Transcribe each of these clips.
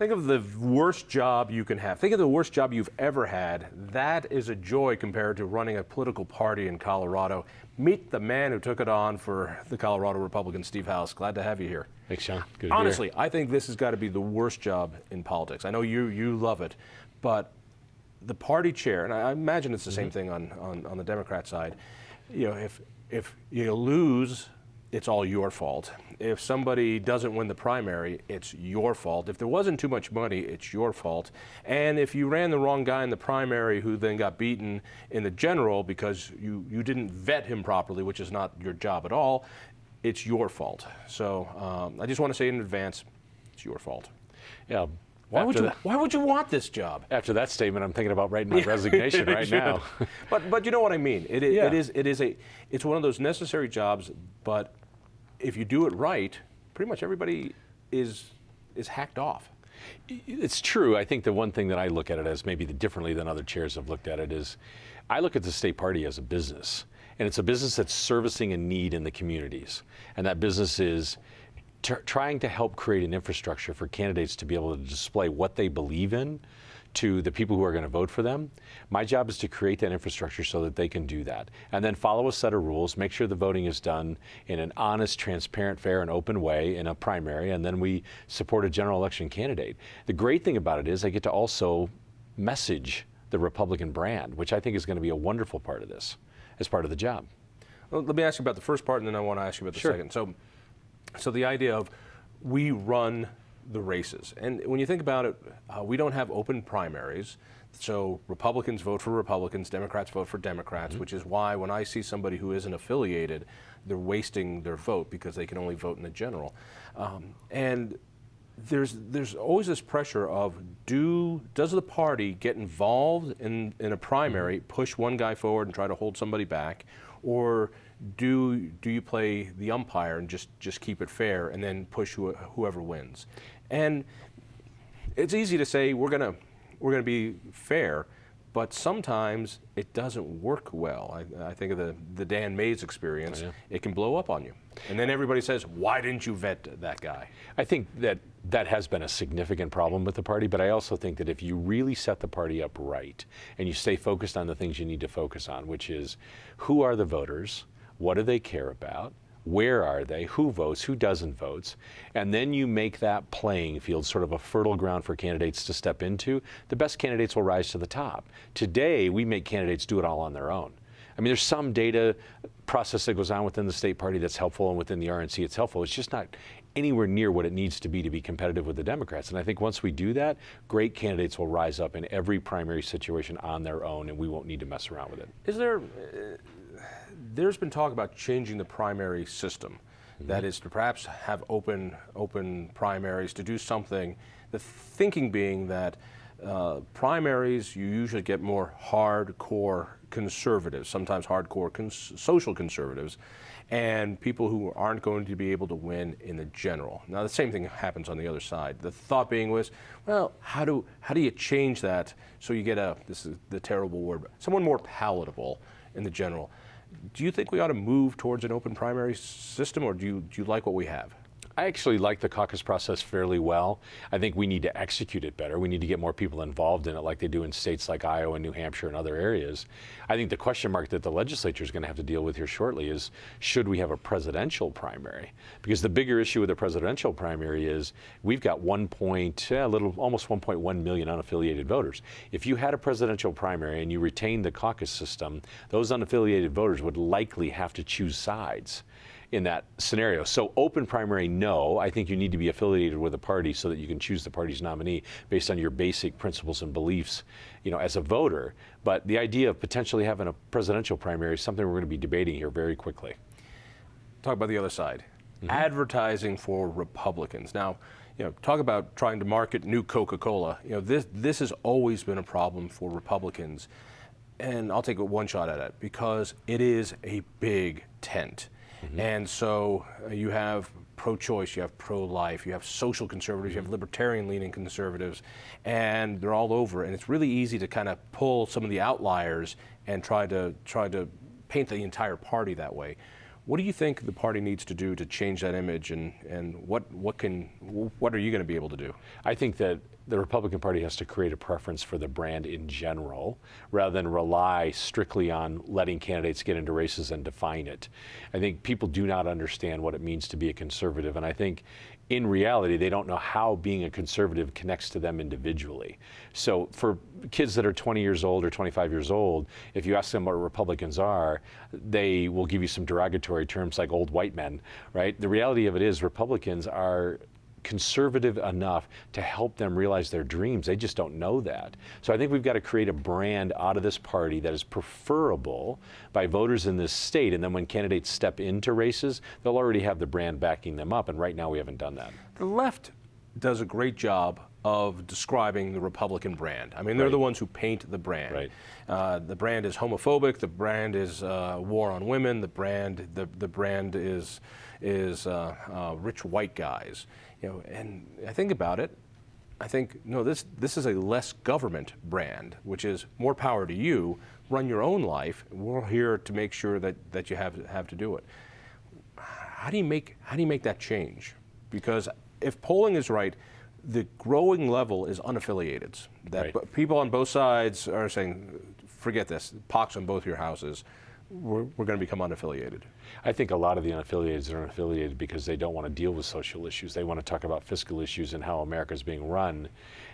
Think of the worst job you can have. Think of the worst job you've ever had. That is a joy compared to running a political party in Colorado. Meet the man who took it on for the Colorado Republicans, Steve House. Glad to have you here. Thanks, Sean. Good to be here. Honestly, I think this has got to be the worst job in politics. I know you love it, but the party chair, and I imagine it's the same thing on the Democrat side. You know, if you lose, it's all your fault. If somebody doesn't win the primary, it's your fault. If there wasn't too much money, it's your fault. And if you ran the wrong guy in the primary who then got beaten in the general because you didn't vet him properly, which is not your job at all, it's your fault. So I just want to say in advance, it's your fault. Yeah. Why would you want this job? After that statement, I'm thinking about writing my resignation right now. But you know what I mean. It's one of those necessary jobs, but if you do it right, pretty much everybody is hacked off. It's true. I think the one thing that I look at it as maybe differently than other chairs have looked at it is I look at the state party as a business. And it's a business that's servicing a need in the communities. And that business is trying to help create an infrastructure for candidates to be able to display what they believe in to the people who are going to vote for them. My job is to create that infrastructure so that they can do that. And then follow a set of rules, make sure the voting is done in an honest, transparent, fair, and open way in a primary, and then we support a general election candidate. The great thing about it is I get to also message the Republican brand, which I think is going to be a wonderful part of this as part of the job. Well, let me ask you about the first part, and then I want to ask you about the second. So the idea of we run the races. And when you think about it, we don't have open primaries. So Republicans vote for Republicans, Democrats vote for Democrats, which is why when I see somebody who isn't affiliated, they're wasting their vote because they can only vote in the general. And there's always this pressure of does the party get involved in a primary, push one guy forward and try to hold somebody back, or do you play the umpire and just keep it fair and then push whoever wins? And it's easy to say we're gonna be fair, but sometimes it doesn't work well. I think of the Dan Mays experience. Oh, yeah. It can blow up on you. And then everybody says, why didn't you vet that guy? I think that has been a significant problem with the party, but I also think that if you really set the party up right and you stay focused on the things you need to focus on, which is who are the voters, what do they care about, where are they, who votes, who doesn't vote, and then you make that playing field sort of a fertile ground for candidates to step into, the best candidates will rise to the top. Today, we make candidates do it all on their own. I mean, there's some data process that goes on within the state party that's helpful, and within the RNC it's helpful. It's just not anywhere near what it needs to be competitive with the Democrats. And I think once we do that, great candidates will rise up in every primary situation on their own, and we won't need to mess around with it. Is there... There's been talk about changing the primary system. That is to perhaps have open primaries, to do something. The thinking being that primaries, you usually get more hardcore conservatives, sometimes hardcore social conservatives, and people who aren't going to be able to win in the general. Now the same thing happens on the other side. The thought being was, well, how do you change that so you get this is the terrible word, someone more palatable in the general? Do you think we ought to move towards an open primary system, or do you like what we have? I actually like the caucus process fairly well. I think we need to execute it better. We need to get more people involved in it like they do in states like Iowa and New Hampshire and other areas. I think the question mark that the legislature is going to have to deal with here shortly is, should we have a presidential primary? Because the bigger issue with the presidential primary is we've got almost 1.1 million unaffiliated voters. If you had a presidential primary and you retained the caucus system, those unaffiliated voters would likely have to choose sides in that scenario. So open primary, no. I think you need to be affiliated with a party so that you can choose the party's nominee based on your basic principles and beliefs, as a voter. But the idea of potentially having a presidential primary is something we're going to be debating here very quickly. Talk about the other side. Advertising for Republicans. Now, talk about trying to market new Coca-Cola. This has always been a problem for Republicans. And I'll take one shot at it because it is a big tent. And so you have pro-choice, you have pro-life, you have social conservatives, you have libertarian-leaning conservatives, and they're all over. And it's really easy to kind of pull some of the outliers and try to paint the entire party that way. What do you think the party needs to do to change that image, and what are you going to be able to do? I think that the Republican Party has to create a preference for the brand in general, rather than rely strictly on letting candidates get into races and define it. I think people do not understand what it means to be a conservative, and I think in reality they don't know how being a conservative connects to them individually. So for kids that are 20 years old or 25 years old, if you ask them what Republicans are, they will give you some derogatory terms like old white men, right? The reality of it is Republicans are conservative enough to help them realize their dreams. They just don't know that. So I think we've got to create a brand out of this party that is preferable by voters in this state, and then when candidates step into races, they'll already have the brand backing them up, and right now we haven't done that. The left does a great job of describing the Republican brand. I mean, they're the ones who paint the brand. Right. The brand is homophobic. The brand is war on women. The brand is rich white guys. You know, and I think about it. I think no, this is a less government brand, which is more power to you. Run your own life. We're here to make sure that you have to do it. How do you make that change? Because if polling is right, the growing level is unaffiliated. That people on both sides are saying, forget this, pox on both your houses. We're going to become unaffiliated. I think a lot of the unaffiliated are unaffiliated because they don't want to deal with social issues. They want to talk about fiscal issues and how America is being run,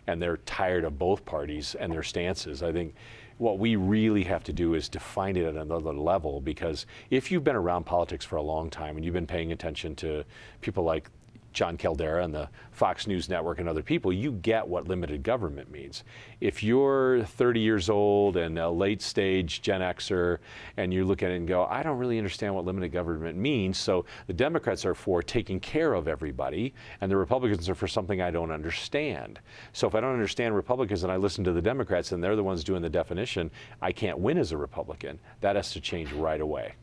and they're tired of both parties and their stances. I think what we really have to do is define it at another level, because if you've been around politics for a long time and you've been paying attention to people like Jon Caldara and the Fox News Network and other people, you get what limited government means. If you're 30 years old and a late stage Gen Xer and you look at it and go, I don't really understand what limited government means, so the Democrats are for taking care of everybody and the Republicans are for something I don't understand. So if I don't understand Republicans and I listen to the Democrats and they're the ones doing the definition, I can't win as a Republican. That has to change right away.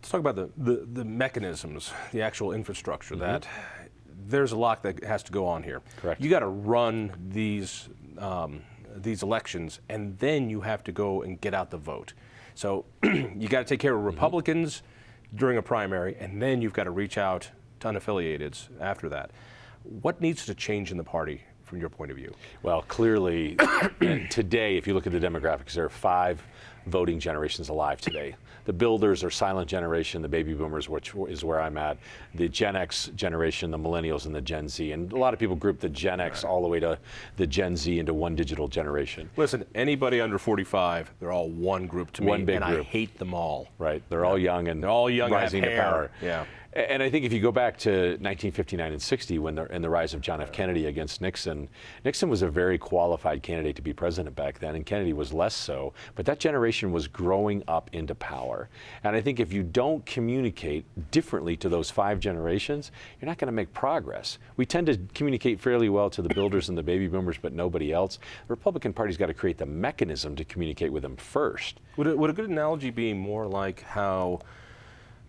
Let's talk about the mechanisms, the actual infrastructure. That there's a lot that has to go on here. Correct. You got to run these elections, and then you have to go and get out the vote. So you got to take care of Republicans during a primary, and then you've got to reach out to unaffiliateds after that. What needs to change in the party from your point of view? Well, clearly, today, if you look at the demographics, there are 5 voting generations alive today. The builders are silent generation, the baby boomers, which is where I'm at, the Gen X generation, the millennials, and the Gen Z. And a lot of people group the Gen X all the way to the Gen Z into one digital generation. Listen, anybody under 45, they're all one group to me, one big group. I hate them all. Right, they're all young and they're all young rising and have to hair. power. Yeah. And I think if you go back to 1959 and 60, when the rise of John F. Kennedy against Nixon, Nixon was a very qualified candidate to be president back then, and Kennedy was less so. But that generation was growing up into power. And I think if you don't communicate differently to those 5 generations, you're not going to make progress. We tend to communicate fairly well to the builders and the baby boomers, but nobody else. The Republican Party's got to create the mechanism to communicate with them first. Would a good analogy be more like how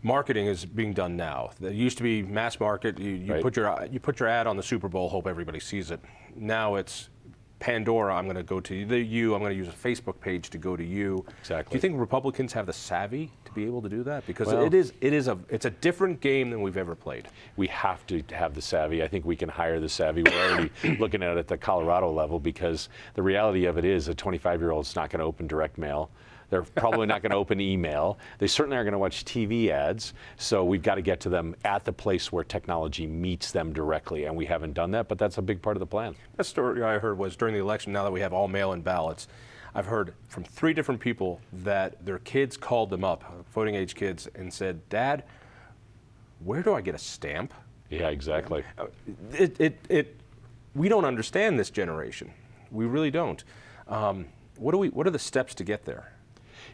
marketing is being done now? There used to be mass market. You put your ad on the Super Bowl, hope everybody sees it. Now it's Pandora. I'm going to go to you. I'm going to use a Facebook page to go to you. Exactly. Do you think Republicans have the savvy to be able to do that? Because it's a different game than we've ever played. We have to have the savvy. I think we can hire the savvy. We're already looking at it at the Colorado level, because the reality of it is a 25-year-old's not going to open direct mail. They're probably not going to open email. They certainly aren't going to watch TV ads. So we've got to get to them at the place where technology meets them directly, and we haven't done that, but that's a big part of the plan. That story I heard was during the election, now that we have all mail-in ballots, I've heard from 3 different people that their kids called them up, voting age kids, and said, Dad, where do I get a stamp? Yeah, exactly. We don't understand this generation. We really don't. What are the steps to get there?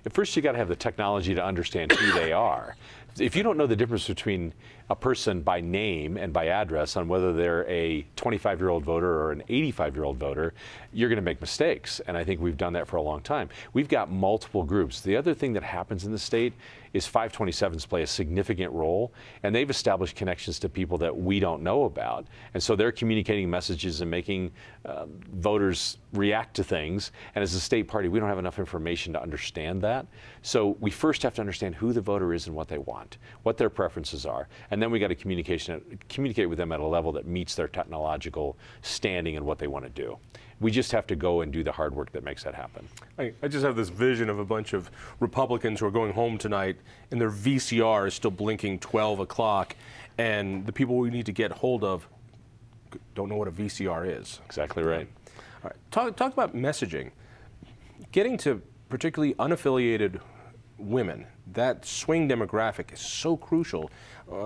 At first, you got to have the technology to understand who they are. If you don't know the difference between a person by name and by address on whether they're a 25-year-old voter or an 85-year-old voter, you're going to make mistakes. And I think we've done that for a long time. We've got multiple groups. The other thing that happens in the state is 527s play a significant role, and they've established connections to people that we don't know about. And so they're communicating messages and making voters react to things. And as a state party, we don't have enough information to understand that. So we first have to understand who the voter is and what they want, what their preferences are. And then we got to communicate with them at a level that meets their technological standing and what they want to do. We just have to go and do the hard work that makes that happen. I just have this vision of a bunch of Republicans who are going home tonight and their VCR is still blinking 12 o'clock, and the people we need to get hold of don't know what a VCR is. Exactly right. All right. Talk about messaging. Getting to particularly unaffiliated women, that swing demographic is so crucial.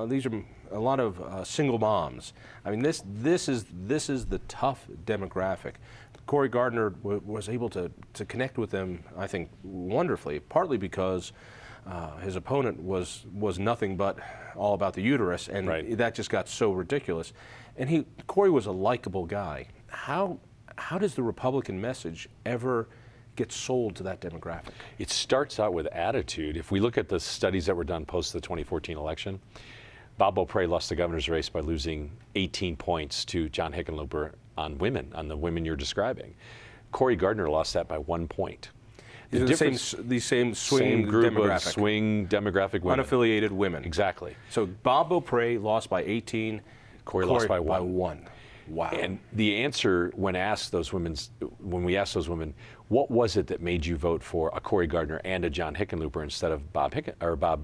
These are a lot of single moms. I mean, this is the tough demographic. Cory Gardner was able to connect with them, I think, wonderfully, partly because his opponent was nothing but all about the uterus, and right. that just got so ridiculous. And Cory was a likable guy. How does the Republican message ever get sold to that demographic? It starts out with attitude. If we look at the studies that were done post the 2014 election, Bob Beaupre lost the governor's race by losing 18 points to John Hickenlooper on the women you're describing. Cory Gardner lost that by 1 point. The same swing group demographic. Of swing demographic women. Unaffiliated women. Exactly. So Bob Beaupre lost by 18. Cory lost by 1. Wow. And the answer when we asked those women, what was it that made you vote for a Cory Gardner and a John Hickenlooper instead of Bob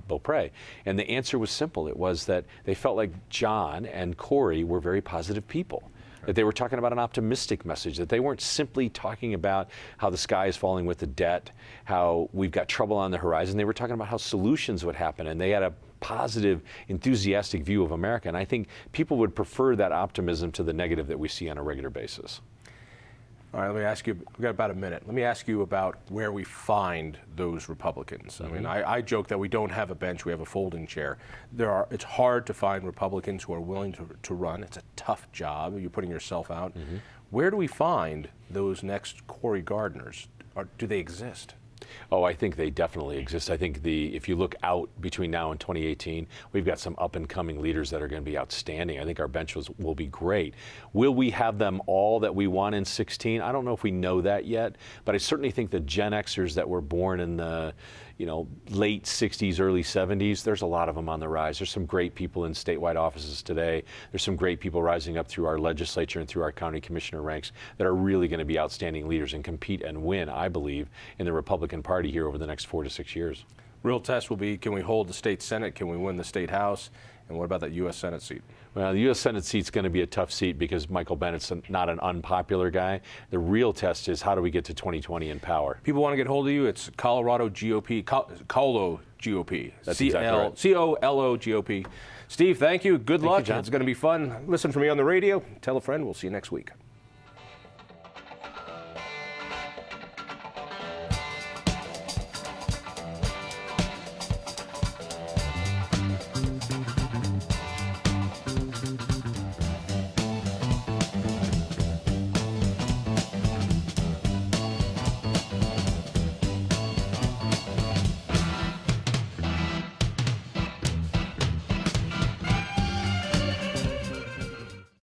Beaupre? And the answer was simple. It was that they felt like John and Cory were very positive people. That they were talking about an optimistic message, that they weren't simply talking about how the sky is falling with the debt, how we've got trouble on the horizon. They were talking about how solutions would happen, and they had a positive, enthusiastic view of America. And I think people would prefer that optimism to the negative that we see on a regular basis. All right, let me ask you, we've got about a minute. Let me ask you about where we find those Republicans. I mean, I joke that we don't have a bench, we have a folding chair. It's hard to find Republicans who are willing to run. It's a tough job. You're putting yourself out. Where do we find those next Cory Gardners? Do they exist? Oh, I think they definitely exist. I think if you look out between now and 2018, we've got some up-and-coming leaders that are going to be outstanding. I think our bench will be great. Will we have them all that we want in 16? I don't know if we know that yet, but I certainly think the Gen Xers that were born in the late 60s, early 70s, there's a lot of them on the rise. There's some great people in statewide offices today. There's some great people rising up through our legislature and through our county commissioner ranks that are really going to be outstanding leaders and compete and win, I believe, in the Republican Party here over the next 4 to 6 years. Real test will be, can we hold the state Senate? Can we win the state House? And what about that U.S. Senate seat? Well, the U.S. Senate seat's going to be a tough seat because Michael Bennett's not an unpopular guy. The real test is how do we get to 2020 in power? People want to get hold of you. It's Colorado GOP, Colo GOP. That's exactly right. COLO GOP. Steve, thank you. Good luck. John. It's going to be fun. Listen for me on the radio. Tell a friend. We'll see you next week.